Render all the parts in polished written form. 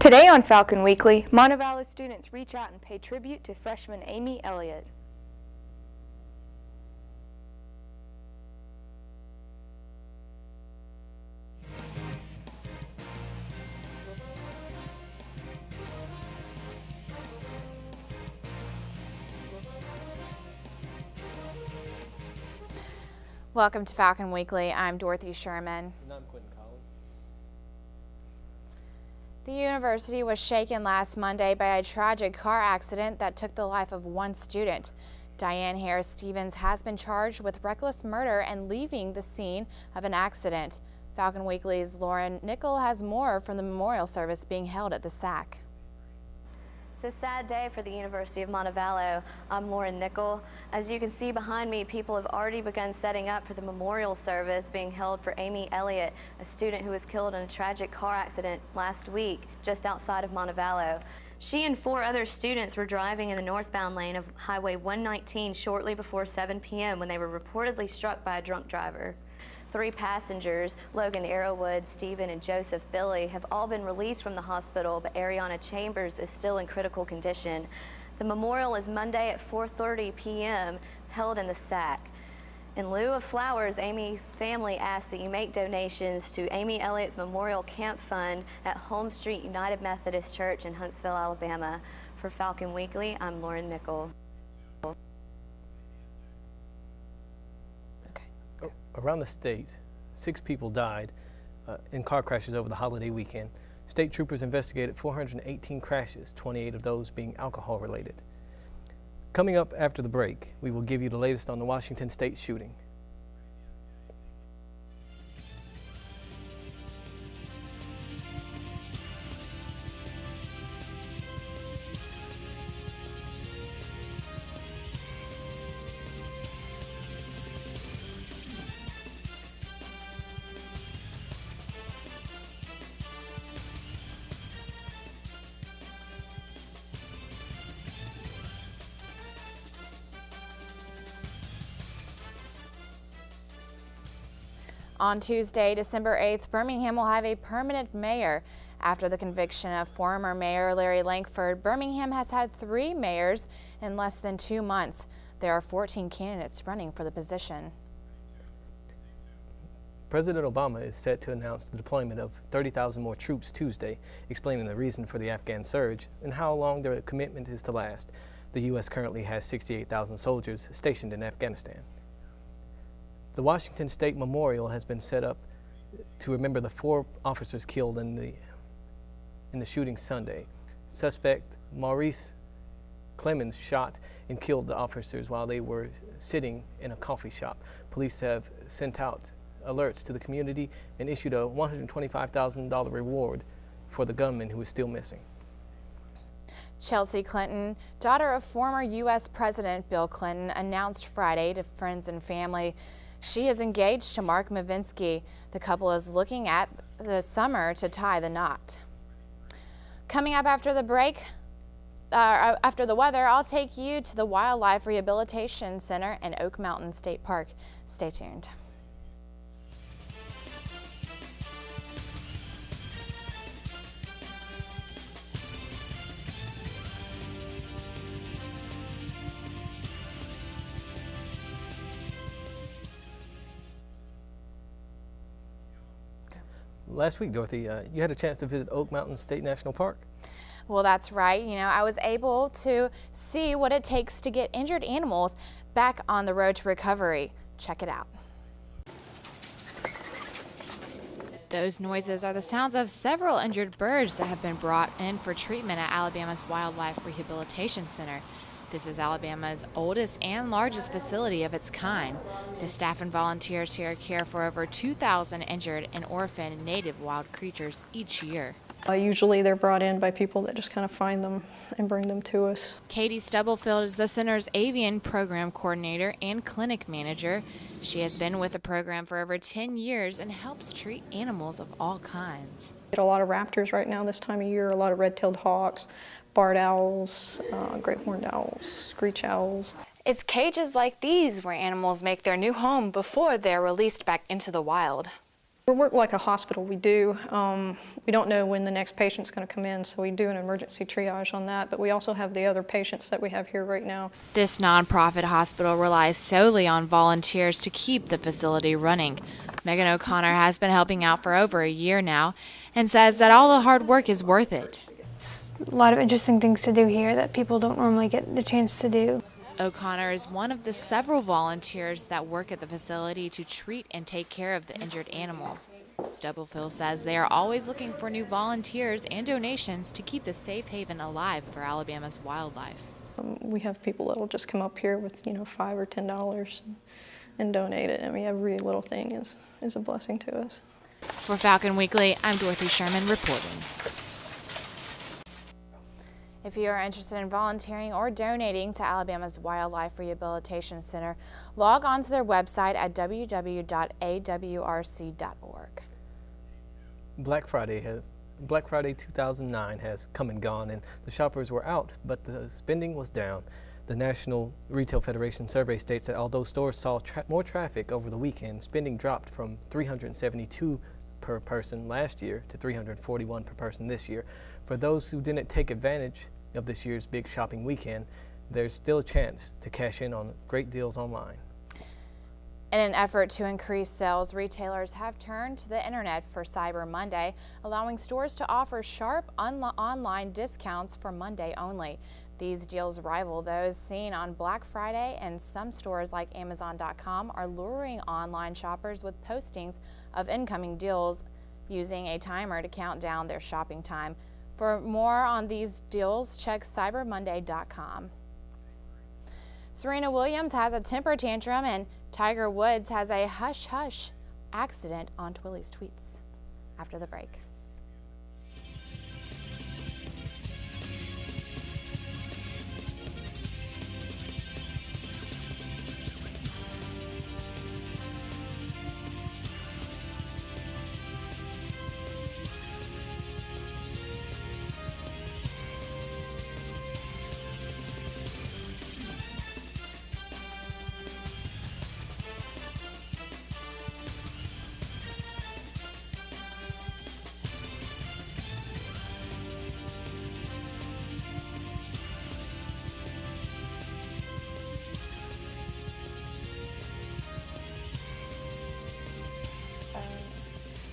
Today on Falcon Weekly, Montevallo students reach out and pay tribute to freshman Amy Elliott. Welcome to Falcon Weekly. I'm Dorothy Sherman. And I'm Quentin Collins. The university was shaken last Monday by a tragic car accident that took the life of one student. Diane Harris Stevens has been charged with reckless murder and leaving the scene of an accident. Falcon Weekly's Lauren Nickel has more from the memorial service being held at the SAC. It's a sad day for the University of Montevallo. I'm Lauren Nickel. As you can see behind me, people have already begun setting up for the memorial service being held for Amy Elliott, a student who was killed in a tragic car accident last week just outside of Montevallo. She and 4 other students were driving in the northbound lane of Highway 119 shortly before 7 p.m. when they were reportedly struck by a drunk driver. 3 passengers, Logan Arrowwood, Stephen, and Joseph Billy, have all been released from the hospital, but Ariana Chambers is still in critical condition. The memorial is Monday at 4:30 p.m., held in the SAC. In lieu of flowers, Amy's family asks that you make donations to Amy Elliott's Memorial Camp Fund at Home Street United Methodist Church in Huntsville, Alabama. For Falcon Weekly, I'm Lauren Nickel. Around the state, 6 people died in car crashes over the holiday weekend. State troopers investigated 418 crashes, 28 of those being alcohol related. Coming up after the break, we will give you the latest on the Washington State shooting. On Tuesday, December 8th, Birmingham will have a permanent mayor. After the conviction of former Mayor Larry Lankford, Birmingham has had 3 mayors in less than 2 months. There are 14 candidates running for the position. President Obama is set to announce the deployment of 30,000 more troops Tuesday, explaining the reason for the Afghan surge and how long their commitment is to last. The U.S. currently has 68,000 soldiers stationed in Afghanistan. The Washington State Memorial has been set up to remember the 4 officers killed in the shooting Sunday. Suspect Maurice Clemens shot and killed the officers while they were sitting in a coffee shop. Police have sent out alerts to the community and issued a $125,000 reward for the gunman who is still missing. Chelsea Clinton, daughter of former U.S. President Bill Clinton, announced Friday to friends and family she is engaged to Mark Mavinsky. The couple is looking at the summer to tie the knot. Coming up after the break, after the weather, I'll take you to the Wildlife Rehabilitation Center in Oak Mountain State Park. Stay tuned. Last week, Dorothy, you had a chance to visit Oak Mountain State National Park. Well, that's right. You know, I was able to see what it takes to get injured animals back on the road to recovery. Check it out. Those noises are the sounds of several injured birds that have been brought in for treatment at Alabama's Wildlife Rehabilitation Center. This is Alabama's oldest and largest facility of its kind. The staff and volunteers here care for over 2,000 injured and orphaned native wild creatures each year. Usually they're brought in by people that just kind of find them and bring them to us. Katie Stubblefield is the center's avian program coordinator and clinic manager. She has been with the program for over 10 years and helps treat animals of all kinds. We get a lot of raptors right now this time of year, a lot of red-tailed hawks, barred owls, great horned owls, screech owls. It's cages like these where animals make their new home before they're released back into the wild. We work like a hospital. We don't know when the next patient's going to come in, so we do an emergency triage on that, but we also have the other patients that we have here right now. This nonprofit hospital relies solely on volunteers to keep the facility running. Megan O'Connor has been helping out for over a year now and says that all the hard work is worth it. It's a lot of interesting things to do here that people don't normally get the chance to do. O'Connor is one of the several volunteers that work at the facility to treat and take care of the injured animals. Stubblefield says they are always looking for new volunteers and donations to keep the safe haven alive for Alabama's wildlife. We have people that will just come up here with, $5 or $10 and donate it. I mean, every little thing is a blessing to us. For Falcon Weekly, I'm Dorothy Sherman reporting. If you are interested in volunteering or donating to Alabama's Wildlife Rehabilitation Center, log on to their website at www.awrc.org. Black Friday 2009 has come and gone, and the shoppers were out, but the spending was down. The National Retail Federation survey states that although stores saw more traffic over the weekend, spending dropped from $372 per person last year to $341 per person this year. For those who didn't take advantage of this year's big shopping weekend, there's still a chance to cash in on great deals online. In an effort to increase sales, retailers have turned to the internet for Cyber Monday, allowing stores to offer sharp online discounts for Monday only. These deals rival those seen on Black Friday, and some stores like Amazon.com are luring online shoppers with postings of incoming deals using a timer to count down their shopping time. For more on these deals, check cybermonday.com. Serena Williams has a temper tantrum and Tiger Woods has a hush-hush accident on Twilly's tweets. After the break.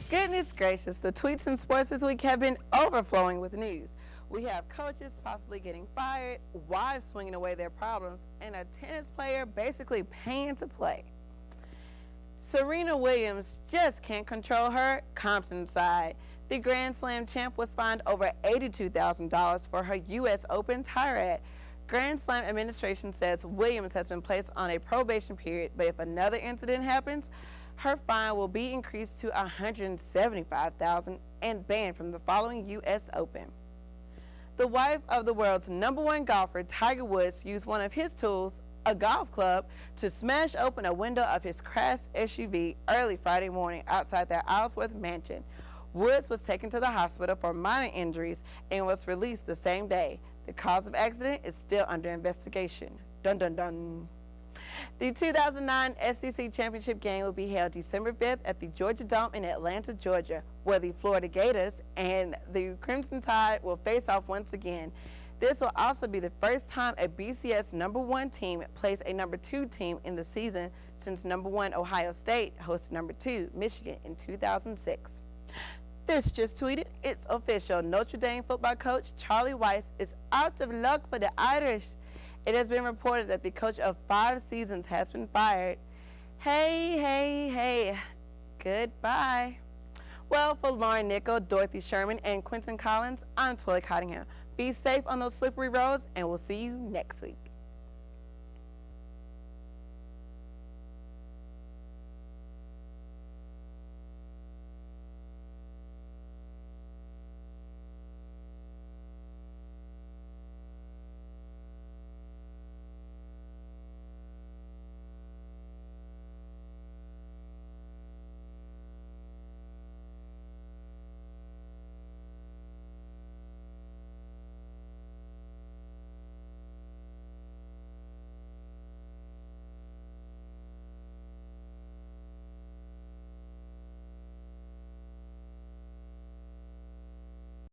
Goodness gracious, the tweets and sports this week have been overflowing with news. We have coaches possibly getting fired, wives swinging away their problems, and a tennis player basically paying to play. Serena Williams just can't control her Compton side. The Grand Slam champ was fined over $82,000 for her U.S. Open tirade. Grand Slam administration says Williams has been placed on a probation period, but if another incident happens, her fine will be increased to $175,000 and banned from the following U.S. Open. The wife of the world's #1 golfer, Tiger Woods, used one of his tools, a golf club, to smash open a window of his crashed SUV early Friday morning outside their Islesworth mansion. Woods was taken to the hospital for minor injuries and was released the same day. The cause of accident is still under investigation. Dun dun dun. The 2009 SEC Championship game will be held December 5th at the Georgia Dome in Atlanta, Georgia, where the Florida Gators and the Crimson Tide will face off once again. This will also be the first time a BCS #1 team plays a #2 team in the season since #1 Ohio State hosted #2 Michigan in 2006. This just tweeted, it's official. Notre Dame football coach Charlie Weis is out of luck for the Irish. It has been reported that the coach of 5 seasons has been fired. Hey, goodbye. Well, for Lauren Nickel, Dorothy Sherman, and Quentin Collins, I'm Twilly Cottingham. Be safe on those slippery roads, and we'll see you next week.